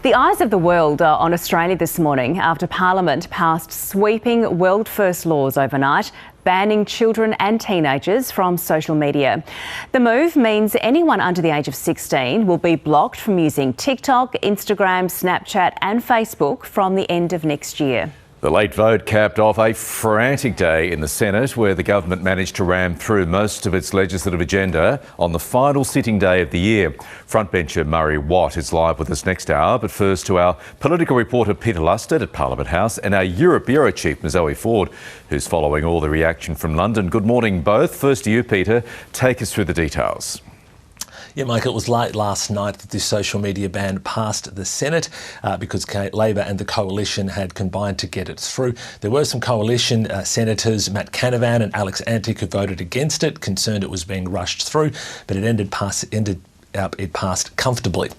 The eyes of the world are on Australia this morning after Parliament passed sweeping world-first laws overnight, banning children and teenagers from social media. The move means anyone under the age of 16 will be blocked from using TikTok, Instagram, Snapchat and Facebook from the end of next year. The late vote capped off a frantic day in the Senate, where the government managed to ram through most of its legislative agenda on the final sitting day of the year. Frontbencher Murray Watt is live with us next hour, but first to our political reporter Peter Lusted at Parliament House and our Europe Bureau Chief Zoe Ford, who's following all the reaction from London. Good morning both. First to you, Peter. Take us through the details. Yeah, Mike, it was late last night that this social media ban passed the Senate because Labor and the Coalition had combined to get it through. There were some Coalition senators, Matt Canavan and Alex Antic, who voted against it, concerned it was being rushed through, but it passed comfortably.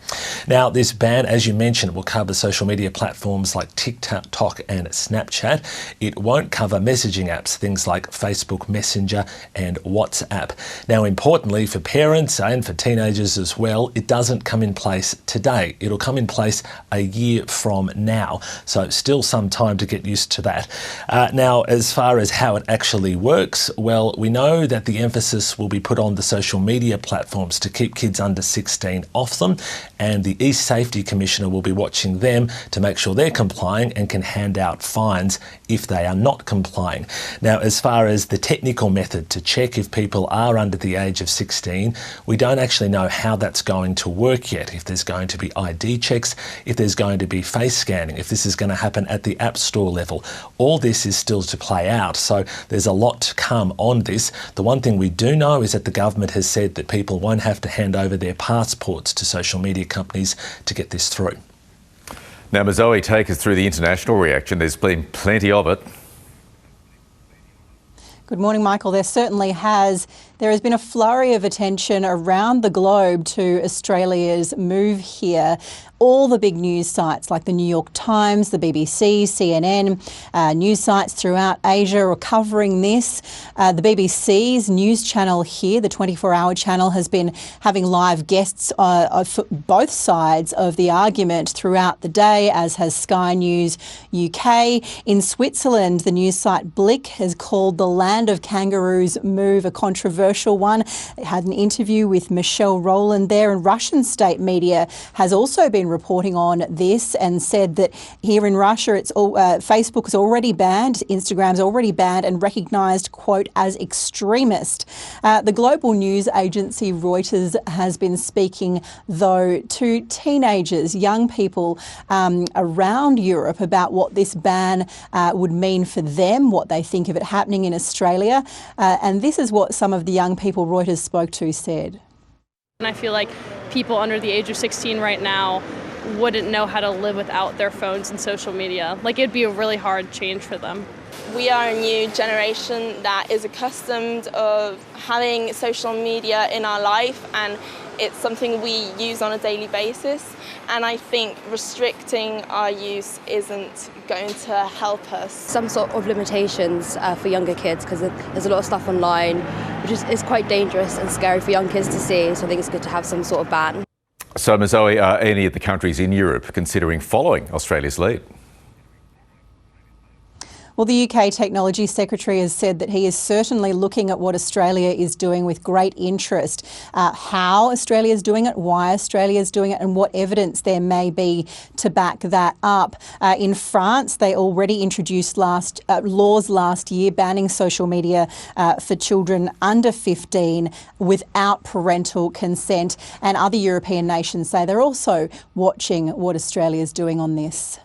Now, this ban, as you mentioned, will cover social media platforms like TikTok and Snapchat. It won't cover messaging apps, things like Facebook Messenger and WhatsApp. Now, importantly, for parents and for teenagers as well, it doesn't come in place today. It'll come in place a year from now. So still some time to get used to that. Now, as far as how it actually works, well, we know that the emphasis will be put on the social media platforms to keep kids under 16 off them, and the East Safety Commissioner will be watching them to make sure they're complying and can hand out fines if they are not complying. Now, as far as the technical method to check if people are under the age of 16, we don't actually know how that's going to work yet, if there's going to be ID checks, if there's going to be face scanning, if this is going to happen at the App Store level. All this is still to play out, so there's a lot to come on this. The one thing we do know is that the government has said that people won't have to hand over their passports to social media companies to get this through. Now, Zoe, take us through the international reaction. There's been plenty of it. Good morning, Michael. There certainly has. There has been a flurry of attention around the globe to Australia's move here. All the big news sites like the New York Times, the BBC, CNN, news sites throughout Asia are covering this. The BBC's news channel here, the 24-hour channel, has been having live guests for both sides of the argument throughout the day, as has Sky News UK. In Switzerland, the news site Blick has called the Land of Kangaroos move a controversial one. It had an interview with Michelle Rowland there, and Russian state media has also been reporting on this and said that here in Russia, Facebook is already banned, Instagram's already banned and recognised, quote, as extremist. The global news agency Reuters has been speaking, though, to teenagers, young people around Europe about what this ban would mean for them, what they think of it happening in Australia. And this is what some of the young people Reuters spoke to said. And I feel like people under the age of 16 right now wouldn't know how to live without their phones and social media. Like, it'd be a really hard change for them. We are a new generation that is accustomed of having social media in our life, and it's something we use on a daily basis. And I think restricting our use isn't going to help us. Some sort of limitations for younger kids, because there's a lot of stuff online which is quite dangerous and scary for young kids to see, so I think it's good to have some sort of ban. So, Zoe, are any of the countries in Europe considering following Australia's lead? Well, the UK Technology Secretary has said that he is certainly looking at what Australia is doing with great interest, how Australia is doing it, why Australia is doing it, and what evidence there may be to back that up. In France, they already introduced laws last year banning social media for children under 15 without parental consent, and other European nations say they're also watching what Australia is doing on this.